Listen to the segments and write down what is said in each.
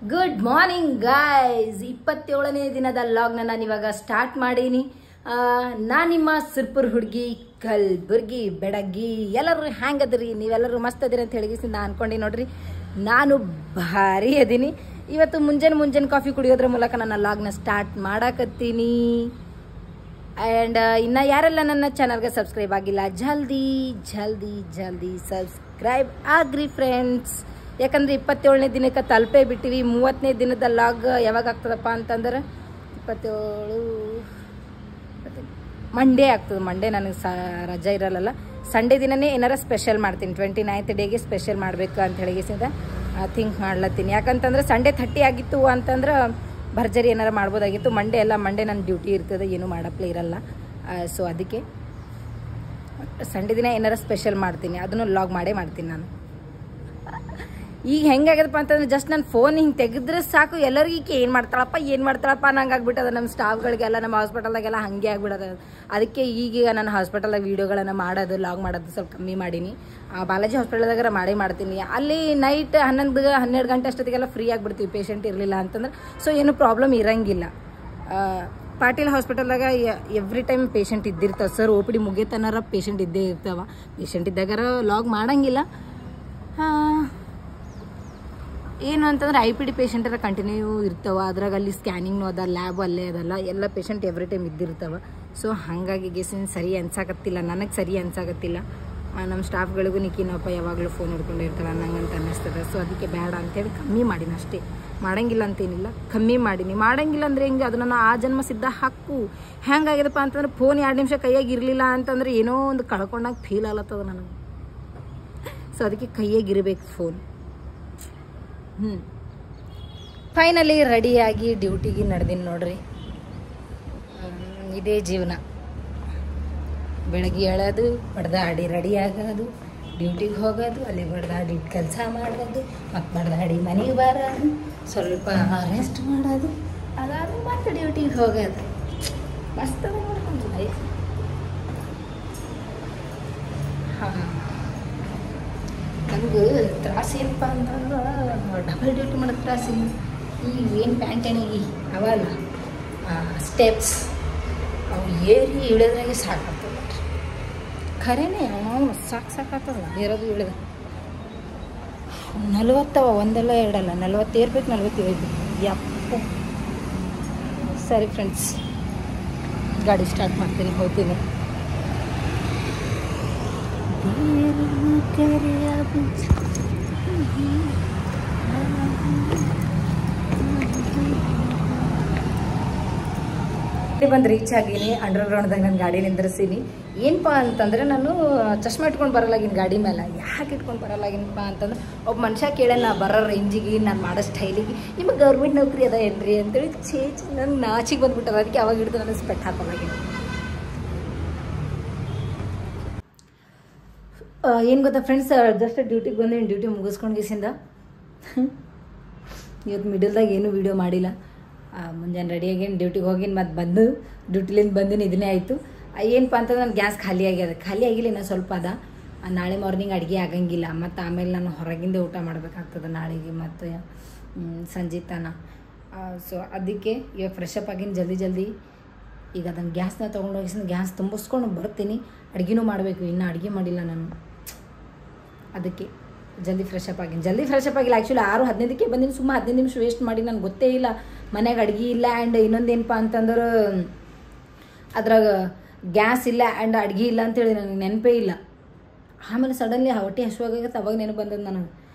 Good morning guys. 27ನೇ ದಿನದ ಲಾಗ್ನ ನಾನು ಇವಾಗ ಸ್ಟಾರ್ಟ್ ಮಾಡೀನಿ. ನಾನು ನಿಮ್ಮ ಸುರ್ಪುರ್ ಹುಡುಗಿ ಕಲ್ಬುರ್ಗಿ ಬೆಡಗಿ. ಎಲ್ಲರೂ ಹ್ಯಾಂಗದ್ರಿ? ನೀವೆಲ್ಲರೂ ಮಸ್ತ್ ಅದಿರಿ ಅಂತ ಹೇಳಿ ನಾನು ಅನ್ಕೊಂಡು ನೋಡ್ರಿ, ನಾನು ಭಾರಿ ಅದೀನಿ. ಇವತ್ತು ಮುಂಜಾನೆ ಕಾಫಿ ಕುಡಿಯೋದ್ರ ಮೂಲಕ ನನ್ನ ಲಾಗ್ನ ಸ್ಟಾರ್ಟ್ ಮಾಡಾಕತ್ತೀನಿ. ಆ್ಯಂಡ್ ಇನ್ನು ಯಾರೆಲ್ಲ ನನ್ನ ಚಾನಲ್ಗೆ ಸಬ್ಸ್ಕ್ರೈಬ್ ಆಗಿಲ್ಲ, ಜಲ್ದಿ ಜಲ್ದಿ ಜಲ್ದಿ ಸಬ್ಸ್ಕ್ರೈಬ್ ಆಗ್ರಿ ಫ್ರೆಂಡ್ಸ್. ಯಾಕಂದ್ರೆ 27ನೇ ದಿನಕ್ಕೆ ತಲುಪೇ ಬಿಟ್ಟಿವಿ. 30ನೇ ದಿನದ ಲಾಗ್ ಯಾವಾಗ ಆಗ್ತದಪ್ಪ ಅಂತಂದ್ರೆ 27 ಮಂಡೇ ಆಗ್ತದೆ. ಮಂಡೇ ನನಗೆ ರಜೆ ಇರಲ್ಲ. ಸಂಡೇ ದಿನನೇ ಏನಾರ ಸ್ಪೆಷಲ್ ಮಾಡ್ತೀನಿ. 29th ಡೇಗೆ ಸ್ಪೆಷಲ್ ಮಾಡಬೇಕು ಅಂತ ಹೇಳಿಸಿದ ಥಿಂಕ್ ಮಾಡ್ಲತ್ತೀನಿ. ಯಾಕಂತಂದ್ರೆ ಸಂಡೇ 30 ಆಗಿತ್ತು ಅಂತಂದ್ರೆ ಭರ್ಜರಿ ಏನಾರ ಮಾಡ್ಬೋದಾಗಿತ್ತು. ಮಂಡೇ ನನ್ನ ಡ್ಯೂಟಿ ಇರ್ತದೆ, ಏನೂ ಮಾಡಪ್ಲೇ ಇರಲ್ಲ. ಸೊ ಅದಕ್ಕೆ ಸಂಡೇ ದಿನ ಏನಾರ ಸ್ಪೆಷಲ್ ಮಾಡ್ತೀನಿ, ಅದನ್ನು ಲಾಗ್ ಮಾಡೇ ಮಾಡ್ತೀನಿ ನಾನು. ಈಗ ಹೆಂಗಾಗದಪ್ಪ ಅಂತಂದ್ರೆ ಜಸ್ಟ್ ನನ್ನ ಫೋನ್ ಹಿಂಗೆ ತೆಗೆದ್ರೆ ಸಾಕು, ಎಲ್ಲರಿಗೂ ಏನು ಮಾಡ್ತಾಳಪ್ಪ ನಂಗೆ ಆಗ್ಬಿಟ್ಟದ. ನಮ್ಮ ಸ್ಟಾಫ್ಗಳಿಗೆಲ್ಲ ನಮ್ಮ ಹಾಸ್ಪಿಟಲ್ದಾಗೆಲ್ಲ ಹಾಗೆ ಆಗ್ಬಿಡೋದು. ಅದಕ್ಕೆ ಈಗೀಗ ನಾನು ಹಾಸ್ಪಿಟಲ್ದಾಗ ವೀಡಿಯೋಗಳನ್ನು ಮಾಡೋದು, ಲಾಗ್ ಮಾಡೋದು ಸ್ವಲ್ಪ ಕಮ್ಮಿ ಮಾಡೀನಿ. ಬಾಲಾಜಿ ಹಾಸ್ಪಿಟಲ್ದಾಗಾರ ಮಾಡ್ತೀನಿ. ಅಲ್ಲಿ ನೈಟ್ 11-12 ಗಂಟೆ ಅಷ್ಟೊತ್ತಿಗೆಲ್ಲ ಫ್ರೀ ಆಗಿಬಿಡ್ತೀವಿ, ಪೇಷಂಟ್ ಇರಲಿಲ್ಲ ಅಂತಂದ್ರೆ. ಸೊ ಏನು ಪ್ರಾಬ್ಲಮ್ ಇರಂಗಿಲ್ಲ. ಪಾಟೀಲ್ ಹಾಸ್ಪಿಟಲ್ದಾಗ ಎವ್ರಿ ಟೈಮ್ ಪೇಷಂಟ್ ಇದ್ದಿರ್ತಾವೆ ಸರ್. OPD ಮುಗಿಯತನಾರ ಪೇಷಂಟ್ ಇದ್ದೇ ಇರ್ತಾವ. ಪೇಷಂಟ್ ಇದ್ದಾಗಾರ ಲಾಗ್ ಮಾಡಂಗಿಲ್ಲ. ಏನು ಅಂತಂದ್ರೆ IPD ಪೇಷಂಟರ ಕಂಟಿನ್ಯೂ ಇರ್ತಾವೆ. ಅದ್ರಾಗ ಅಲ್ಲಿ ಸ್ಕ್ಯಾನಿಂಗ್ನು ಅದ, ಲ್ಯಾಬ್ ಅಲ್ಲೇ ಅದಲ್ಲ, ಎಲ್ಲ ಪೇಷಂಟ್ ಎವ್ರಿ ಟೈಮ್ ಇದ್ದಿರ್ತಾವೆ. ಸೊ ಹಾಗಾಗಿ ಸರಿ ಅನ್ಸಾಕತ್ತಿಲ್ಲ, ನನಗೆ ಸರಿ ಅನ್ಸಾಕತ್ತಿಲ್ಲ. ನಮ್ಮ ಸ್ಟಾಫ್ಗಳಿಗೂ ನಿಕ್ಕಿನಪ್ಪ ಯಾವಾಗಲೂ ಫೋನ್ ಹಿಡ್ಕೊಂಡಿರ್ತಾಳೆ ಅನ್ನಂಗಂತ ಅನ್ನಿಸ್ತದೆ. ಸೊ ಅದಕ್ಕೆ ಬೇಡ ಅಂತೇಳಿ ಕಮ್ಮಿ ಮಾಡೀನಿ ಅಷ್ಟೇ. ಮಾಡೋಂಗಿಲ್ಲ ಅಂತೇನಿಲ್ಲ, ಕಮ್ಮಿ ಮಾಡೀನಿ. ಮಾಡೋಂಗಿಲ್ಲ ಅಂದರೆ ಹೆಂಗೆ, ಅದು ನನ್ನ ಆ ಜನ್ಮ ಸಿದ್ಧ ಹಕ್ಕು. ಹೆಂಗಾಗ್ಯದಪ್ಪ ಅಂತಂದ್ರೆ ಫೋನ್ 2 ನಿಮಿಷ ಕೈಯಾಗಿ ಇರಲಿಲ್ಲ ಅಂತಂದ್ರೆ ಏನೋ ಒಂದು ಕಳ್ಕೊಂಡಾಗ ಫೀಲ್ ಆಗ್ಲತ್ತದ ನನಗೆ. ಸೊ ಅದಕ್ಕೆ ಕೈಯಾಗಿರ್ಬೇಕು ಫೋನ್. ಫೈನಲಿ ರೆಡಿಯಾಗಿ ಡ್ಯೂಟಿಗೆ ನಡೆದೀನಿ ನೋಡ್ರಿ. ಇದೇ ಜೀವನ. ಬೆಳಗ್ಗೆ ಏಳೋದು, ಬಡ್ದಾಡಿ ರೆಡಿ ಆಗೋದು, ಡ್ಯೂಟಿಗೆ ಹೋಗೋದು, ಅಲ್ಲಿ ಬಡ್ದಾಡಿ ಕೆಲಸ ಮಾಡೋದು, ಮತ್ತು ಬಡ್ದಾಡಿ ಮನೆಗೆ ಬರೋದು, ಸ್ವಲ್ಪ ರೆಸ್ಟ್ ಮಾಡೋದು, ಅದಾದ ಮತ್ತೆ ಡ್ಯೂಟಿಗೆ ಹೋಗೋದು. ಮಸ್ತ್ ನೋಡ್ಕೊಂಡು ಲೈಫ್. ಹಾಂ, ನನಗೆ ತ್ರಾಸ ಏನಪ್ಪ ಅಂತಂದ್ರೆ ಡಬಲ್ ಡ್ಯೂಟಿ ಮಾಡೋದು ತ್ರಾಸಿಲ್ಲ. ಈಗ ಏನು ಪ್ಯಾಂಟಣಿಗೆ ಅವಲ್ಲ ಸ್ಟೆಪ್ಸ್, ಅವು ಏರಿ ಇಳಿದ್ರಾಗೆ ಸಾಕಾಗ್ತದೆ. ಖರೇನೆ ಸಾಕಾಗ್ತದ ಏರೋದು ಇಳಿದ. 40 ಒಂದಲ್ಲ ಎರಡಲ್ಲ, 40 ಏರ್ಬೇಕು, 40 ಇಳಿಬೇಕು. ಯಪ್ಪ. ಸರಿ ಫ್ರೆಂಡ್ಸ್, ಗಾಡಿ ಸ್ಟಾರ್ಟ್ ಮಾಡ್ತೀನಿ, ಹೋಗ್ತೀನಿ. ಬಂದು ರೀಚ್ ಆಗೀನಿ. ಅಂಡರ್ಗ್ರೌಂಡ್ದಾಗ ನಾನು ಗಾಡಿ ನಿಂದ್ರಿಸೀನಿ. ಏನಪ್ಪ ಅಂತಂದ್ರೆ ನಾನು ಚಶ್ಮಾ ಇಟ್ಕೊಂಡು ಬರಲಾಗಿನ ಗಾಡಿ ಮೇಲೆ. ಯಾಕೆ ಇಟ್ಕೊಂಡು ಬರಲಾಗಿನಪ್ಪ ಅಂತಂದ್ರೆ ಒಬ್ಬ ಮನುಷ್ಯ ಕೇಳೋಣ ಬರೋ ರೇಂಜಿಗೆ, ನಾನು ಮಾಡೋ ಸ್ಟೈಲಿಗೆ, ನಿಮಗೆ ಗೌರ್ಮೆಂಟ್ ನೌಕರಿ ಅದ ಏನ್ರಿ ಅಂತೇಳಿ ನನಗೆ ನಾಚಿಗೆ ಬಂದ್ಬಿಟ್ಟದ. ಅದಕ್ಕೆ ಅವಾಗ ಹಿಡಿದು ನಾನು ಸ್ಪೆಟ್ ಹಾಕೋಲಾಗಿನಿ. ಏನು ಗೊತ್ತಾ ಫ್ರೆಂಡ್ಸ್, ಜಸ್ಟ್ ಡ್ಯೂಟಿಗೆ ಬಂದೇನು. ಡ್ಯೂಟಿ ಮುಗಿಸ್ಕೊಂಡು ಗೀಸಿಂದ ಇವತ್ತು ಮಿಡಲ್ದಾಗ ಏನೂ ವೀಡಿಯೋ ಮಾಡಿಲ್ಲ. ಮುಂಜಾನೆ ರೆಡಿಯಾಗೇನು, ಡ್ಯೂಟಿಗೆ ಹೋಗಿನಿ, ಮತ್ತು ಬಂದು ಡ್ಯೂಟಿಲಿಂದ ಬಂದಿನಿ. ಇದನ್ನೇ ಆಯಿತು. ಏನಪ್ಪ ಅಂತಂದ್ರೆ ನನ್ನ ಗ್ಯಾಸ್ ಖಾಲಿ ಆಗಿಲ್ಲ, ಇನ್ನೂ ಸ್ವಲ್ಪ ಅದ. ನಾಳೆ ಮಾರ್ನಿಂಗ್ ಅಡುಗೆ ಆಗಂಗಿಲ್ಲ. ಮತ್ತು ಆಮೇಲೆ ನಾನು ಹೊರಗಿಂದ ಊಟ ಮಾಡಬೇಕಾಗ್ತದೆ ನಾಳೆಗೆ ಮತ್ತು ಸಂಜೆ ತನ. ಸೊ ಅದಕ್ಕೆ ಇವಾಗ ಫ್ರೆಶ್ ಅಪ್ ಆಗಿನಿ ಜಲ್ದಿ. ಈಗ ಅದನ್ನು ಗ್ಯಾಸ್ನ ತೊಗೊಂಡೋಗಿಸಿದ ಗ್ಯಾಸ್ ತುಂಬಿಸ್ಕೊಂಡು ಬರ್ತೀನಿ. ಅಡುಗೆನೂ ಮಾಡಬೇಕು, ಇನ್ನೂ ಅಡುಗೆ ಮಾಡಿಲ್ಲ ನಾನು. ಅದಕ್ಕೆ ಜಲ್ದಿ ಫ್ರೆಶ್ ಅಪ್ ಆಗಿಲ್ಲ. ಆ್ಯಕ್ಚುಲಿ 6:15ಕ್ಕೆ ಬಂದಿನಿ. ಸುಮ್ಮ 15 ನಿಮಿಷ ವೇಸ್ಟ್ ಮಾಡಿ, ನನಗೆ ಗೊತ್ತೇ ಇಲ್ಲ ಮನೆಗೆ ಅಡುಗೆ ಇಲ್ಲ. ಆ್ಯಂಡ್ ಇನ್ನೊಂದೇನಪ್ಪ ಅಂತಂದ್ರೆ ಅದ್ರಾಗ ಗ್ಯಾಸ್ ಇಲ್ಲ ಆ್ಯಂಡ್ ಅಡುಗೆ ಇಲ್ಲ ಅಂತೇಳಿ ನನಗೆ ನೆನಪೇ ಇಲ್ಲ. ಆಮೇಲೆ ಸಡನ್ಲಿ ಹೊಟ್ಟೆ ಹಸುವಾಗತ್ತೆ, ಅವಾಗ ನೆನಪು ಬಂದದ್ದು ನನಗೆ.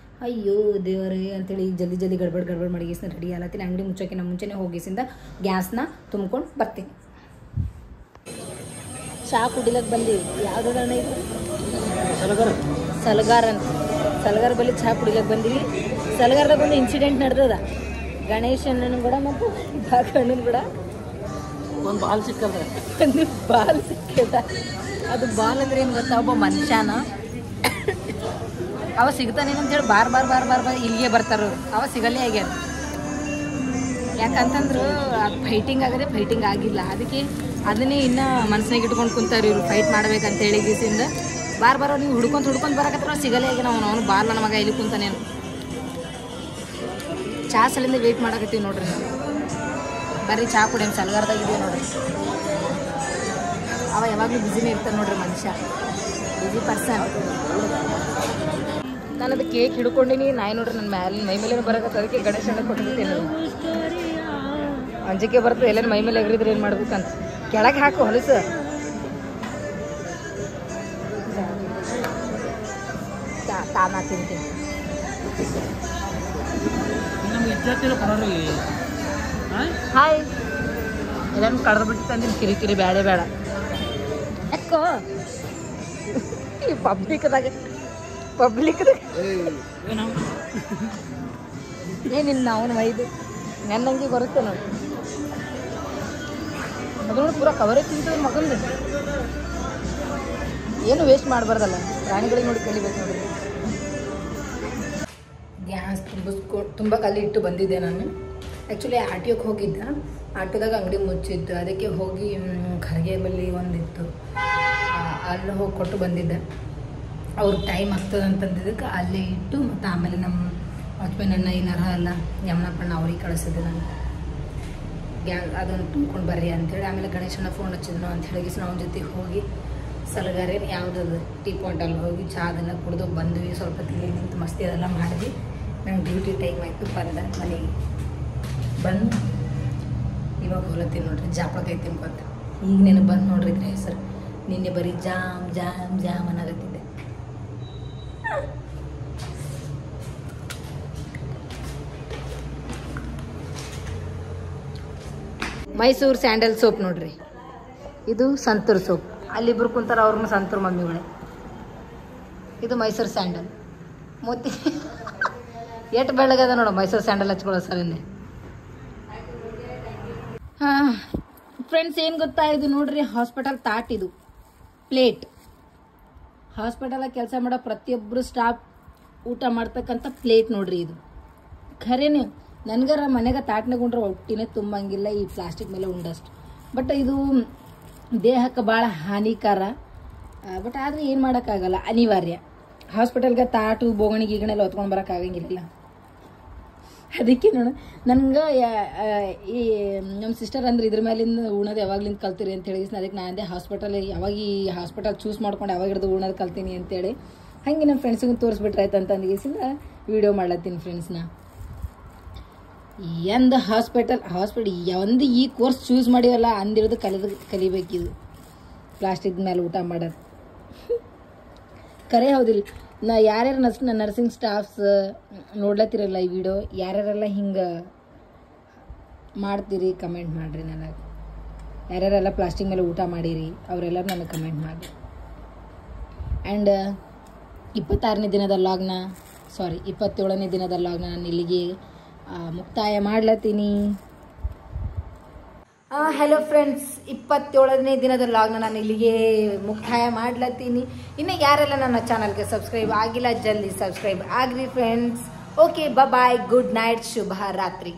ಅಯ್ಯೋ ದೇವರೇ ಅಂತೇಳಿ ಜಲ್ದಿ ಗಡ್ಬಡ್ ಮಡಗಿಸಿನ ರೆಡಿ ಆಲತ್ತೀನಿ. ಅಂಗಡಿ ಮುಚ್ಚೋಕ್ಕಿಂತ ಮುಂಚೆನೇ ಹೋಗಿಸಿಂದ ಗ್ಯಾಸ್ನ ತುಂಬ್ಕೊಂಡು ಬರ್ತೀನಿ. ಚಹಾ ಕುಡಿಲಕ್ಕೆ ಬಂದೀವಿ. ಯಾವುದಣ್ಣ ಇದು? ಸಲಗಾರ ಬಳಿ ಚಹಾ ಕುಡಿಲಕ್ಕೆ ಬಂದೀವಿ. ಸಲಗಾರದಾಗ ಒಂದು ಇನ್ಸಿಡೆಂಟ್ ನಡೆದದ. ಗಣೇಶ್ ಅಣ್ಣನ ಕೂಡ ಮತ್ತು ಭಾಗಣ್ಣನ ಕೂಡ ಒಂದು ಬಾಲ್ ಸಿಕ್ಕದ. ಅದು ಬಾಲ್ ಅಂದ್ರೆ ಏನು ಗೊತ್ತಾ, ಒಬ್ಬ ಮನುಷ್ಯನ ಅವ ಸಿಗ್ತಾನೇನಂತೇಳಿ ಬಾರ್ ಇಲ್ಲಿಗೆ ಬರ್ತಾರ. ಅವ ಸಿಗಲ್ಲೇ ಆಗ್ಯಾರ. ಯಾಕಂತಂದ್ರೆ ಅದು ಫೈಟಿಂಗ್ ಆಗಿಲ್ಲ. ಅದಕ್ಕೆ ಅದನ್ನೇ ಇನ್ನೂ ಮನಸ್ಸಿನಾಗ ಇಟ್ಕೊಂಡು ಕುಂತಾರೆ ಇವರು, ಫೈಟ್ ಮಾಡ್ಬೇಕಂತ ಹೇಳಿ ಗೀಸಿಂದ ಬಾರ್ ನೀವು ಹುಡ್ಕೊಂಡು ಬರಕತ್ರ ಸಿಗಲ್ಲೇ ಆಗ್ಯಾನ. ಅವನು ಬಾರ್ಲ ನಮಗ ಇಲ್ಲಿ ಕುಂತಾನೇನು. ಚಾ ಸಲಿಂದ ವೆಯ್ಟ್ ಮಾಡಕತ್ತೀವಿ ನೋಡ್ರಿ. ಬರ್ರಿ ಚಾ ಕುಡಿ ಸಲ್ಗಾರ್ದಾಗಿದ್ದೀವಿ ನೋಡ್ರಿ. ಅವ ಯಾವಾಗಲೂ ಬ್ಯುಸಿನೇ ಇರ್ತಾನೆ ನೋಡ್ರಿ, ಮನುಷ್ಯ ಬ್ಯುಸಿ ಪರ್ಸನ್. ನಾನು ಅದು ಕೇಕ್ ಹಿಡ್ಕೊಂಡಿನಿ, ನಾಯಿ ನೋಡ್ರಿ ನನ್ನ ಮೈ ಮೇಲೆ ಬರಕತ್ತ. ಅದಕ್ಕೆ ಗಣೇಶ ಹಣ್ಣು ಕೊಟ್ಟಿರ್ತೀನಿ. ಅಂಜಿಕೆ ಬರ್ತದೆ, ಎಲ್ಲೇನು ಮೈ ಮೇಲೆ ಎಗರಿದ್ರೆ ಏನು ಮಾಡ್ಬೇಕಂತ. ಕೆಳಗೆ ಹಾಕು ಹೊಲಸು. ತಾನ ತಿಂತೀನಿ. ಹಾಯ್, ಎಲ್ಲಾನು ಕಡ್ದು ಬಿಟ್ಟು ತಂದಿನಿ. ಕಿರಿಕಿರಿ ಬೇಡ ಬೇಡ ಯಾಕೋ ಈ ಪಬ್ಲಿಕ್ದಾಗ ಏನಿಲ್ಲ ಅವನು ಒಯ್ದು ನೆನ್ನಂಗೆ ಬರುತ್ತೆ ನೋಡಿ. ಅದು ನೋಡಿ ಪೂರ ಕವರೇ ತಿಂತದೆ ಮಗಂದು. ಏನು ವೇಸ್ಟ್ ಮಾಡಬಾರ್ದಲ್ಲ, ಪ್ರಾಣಿಗಳಿಗೆ ನೋಡಿ ಕಲಿಬೇಕು ನೋಡಿ. ಗ್ಯಾಸ್ ತುಂಬ ಕಲ್ಲಿ ಇಟ್ಟು ಬಂದಿದ್ದೆ ನಾನು. ಆ್ಯಕ್ಚುಲಿ ಆಟೋಕ್ಕೆ ಹೋಗಿದ್ದ, ಆಟೋದಾಗ ಅಂಗಡಿ ಮುಚ್ಚಿದ್ದು. ಅದಕ್ಕೆ ಹೋಗಿ ಖರ್ಗೆ ಬಲ್ಲಿ ಒಂದಿತ್ತು, ಅಲ್ಲಿ ಹೋಗಿ ಕೊಟ್ಟು ಬಂದಿದ್ದೆ. ಅವ್ರಿಗೆ ಟೈಮ್ ಆಗ್ತದೆ ಅಂತಂದಿದ್ದಕ್ಕೆ ಅಲ್ಲೇ ಇಟ್ಟು, ಮತ್ತು ಆಮೇಲೆ ನಮ್ಮ ವಾಚ್ಮೆನ್ ಅಣ್ಣ ಏನಾರ ಅಲ್ಲ ಯಮನಪ್ಪಣ್ಣ ಅವ್ರಿಗೆ ಕಳಿಸಿದ್ದೆ ನಾನು. ಅದನ್ನು ತುಂಬ್ಕೊಂಡು ಬರ್ರಿ ಅಂಥೇಳಿ. ಆಮೇಲೆ ಗಣೇಶಣ್ಣ ಫೋನ್ ಹಚ್ಚಿದ್ರು ಅಂತ ಹೇಳಿ ನಾವು ಜೊತೆಗೆ ಹೋಗಿ ಸಲಗಾರೆ ಯಾವುದದು ಟೀ ಪಾಯಿಂಟಲ್ಲಿ ಹೋಗಿ ಚಾ ಅದೆಲ್ಲ ಕುಡ್ದು ಬಂದ್ವಿ. ಸ್ವಲ್ಪ ತಿಳಿ ನಿಂತು ಮಸ್ತಿ ಅದೆಲ್ಲ ಮಾಡಿದ್ವಿ. ನಂಗೆ ಡ್ಯೂಟಿ ಟೈಮ್ ಆಯಿತು, ಬಂದ ಮನೆಗೆ ಬಂದು ಇವಾಗ ಹೊಲತ್ತೀನಿ ನೋಡ್ರಿ. ಜಾಪಳಕಾಯಿ ತಿನ್ಕೊತ ಈಗ ನೆನಪು ಬಂದು ನೋಡ್ರಿ ಇದ್ರ ಹೆಸರು. ನಿನ್ನೆ ಬರೀ ಜಾಮ್ ಜಾಮ್ ಜಾಮ್ ಅನ್ನಗತ್ತಿದ್ದೆ. ಮೈಸೂರು ಸ್ಯಾಂಡಲ್ ಸೋಪ್ ನೋಡ್ರಿ, ಇದು ಸಂತೂರ್ ಸೋಪ್. ಅಲ್ಲಿಬ್ರು ಕುಂತಾರ, ಅವ್ರನ್ನ ಸಂತೂರ್ ಮಮ್ಮಿಗಳೇ. ಇದು ಮೈಸೂರು ಸ್ಯಾಂಡಲ್. ಮೋತಿ ಎಷ್ಟು ಬೆಳಗದ ನೋಡು ಮೈಸೂರು ಸ್ಯಾಂಡಲ್ ಹಚ್ಕೊಳ್ಳೋ ಸರಿನೇ. ಹಾಂ ಫ್ರೆಂಡ್ಸ್, ಏನು ಗೊತ್ತಾ, ಇದು ನೋಡ್ರಿ ಹಾಸ್ಪಿಟಲ್ ತಾಟ್, ಇದು ಪ್ಲೇಟ್. ಹಾಸ್ಪಿಟಲಾಗ ಕೆಲಸ ಮಾಡೋ ಪ್ರತಿಯೊಬ್ಬರು ಸ್ಟಾಫ್ ಊಟ ಮಾಡ್ತಕ್ಕಂಥ ಪ್ಲೇಟ್ ನೋಡ್ರಿ ಇದು. ಖರೇನೆ ನನಗರ ಮನೆಗೆ ತಾಟ್ನಾಗ ಉಂಡ್ರೆ ಹೊಟ್ಟಿನೇ ತುಂಬಂಗಿಲ್ಲ ಈ ಪ್ಲಾಸ್ಟಿಕ್ ಮೇಲೆ ಉಂಡಷ್ಟು. ಬಟ್ ಇದು ದೇಹಕ್ಕೆ ಭಾಳ ಹಾನಿಕಾರ. ಬಟ್ ಆದರೆ ಏನು ಮಾಡೋಕ್ಕಾಗಲ್ಲ, ಅನಿವಾರ್ಯ. ಹಾಸ್ಪಿಟಲ್ಗೆ ತಾಟು ಬೋಗಣಿ ಗೀಗಣೆಲ್ಲ ಹೊತ್ಕೊಂಡು ಬರೋಕ್ಕಾಗಂಗಿಲ್ಲ. ಅದಕ್ಕೆ ನೋಡು ನನಗೆ ಈ ನಮ್ಮ ಸಿಸ್ಟರ್ ಅಂದ್ರೆ ಇದ್ರ ಮೇಲಿಂದ ಉಣ್ಣೋದು ಯಾವಾಗ್ಲಿಂದ ಕಲ್ತೀರಿ ಅಂತ ಹೇಳಿ. ಅದಕ್ಕೆ ನಾನು ಅಂದೆ ಹಾಸ್ಪಿಟಲ್ ಯಾವಾಗ ಈ ಹಾಸ್ಪಿಟಲ್ ಚೂಸ್ ಮಾಡ್ಕೊಂಡು ಯಾವಾಗ ಹಿಡಿದು ಉಣ್ಣೋದು ಕಲ್ತೀನಿ ಅಂತೇಳಿ. ಹಾಗೆ ನಮ್ಮ ಫ್ರೆಂಡ್ಸಿಗೂ ತೋರಿಸ್ಬಿಟ್ರೆ ಆಯ್ತು ಅಂತ ಅಂದಿಗಿಸಿಂದ ವೀಡಿಯೋ ಮಾಡ್ಲತ್ತೀನಿ ಫ್ರೆಂಡ್ಸ್ನ. ಒಂದು ಹಾಸ್ಪಿಟಲ್ ಒಂದು ಈ ಕೋರ್ಸ್ ಚೂಸ್ ಮಾಡಿವಲ್ಲ ಅಂದಿರೋದು ಕಲಿಬೇಕಿದು, ಪ್ಲಾಸ್ಟಿಕ್ ಮೇಲೆ ಊಟ ಮಾಡೋದು. ಕರೆ ಹೌದಿಲ್ಲ. ಯಾರ್ಯಾರು ನರ್ಸಿಂಗ್ ಸ್ಟಾಫ್ಸ್ ನೋಡ್ಲತ್ತಿರಲ್ಲ ಈ ವಿಡಿಯೋ, ಯಾರ್ಯಾರೆಲ್ಲ ಹಿಂಗೆ ಮಾಡ್ತೀರಿ ಕಮೆಂಟ್ ಮಾಡಿರಿ ನನಗೆ. ಯಾರ್ಯಾರೆಲ್ಲ ಪ್ಲಾಸ್ಟಿಕ್ ಮೇಲೆ ಊಟ ಮಾಡಿರಿ ಅವರೆಲ್ಲರೂ ನನಗೆ ಕಮೆಂಟ್ ಮಾಡಿರಿ. ಆ್ಯಂಡ್ 27ನೇ ದಿನದ ಲಾಗ್ನ 27ನೇ ದಿನದ ಲಾಗ್ನ ನಾನು ಇಲ್ಲಿಗೆ ಮುಕ್ತಾಯ ಮಾಡ್ಲತ್ತೀನಿ. ಹಲೋ ಫ್ರೆಂಡ್ಸ್, 27ನೇ ದಿನದ ಲಾಗ್ನ ನಾನು ಇಲ್ಲಿಗೆ ಮುಕ್ತಾಯ ಮಾಡ್ಲತ್ತೀನಿ. ಇನ್ನು ಯಾರೆಲ್ಲ ನನ್ನ ಚಾನಲ್ಗೆ ಸಬ್ಸ್ಕ್ರೈಬ್ ಆಗಿಲ್ಲ ಜಲ್ದಿ ಸಬ್ಸ್ಕ್ರೈಬ್ ಆಗ್ರಿ ಫ್ರೆಂಡ್ಸ್. ಓಕೆ, ಬಾಯ್, ಗುಡ್ ನೈಟ್, ಶುಭ ರಾತ್ರಿ.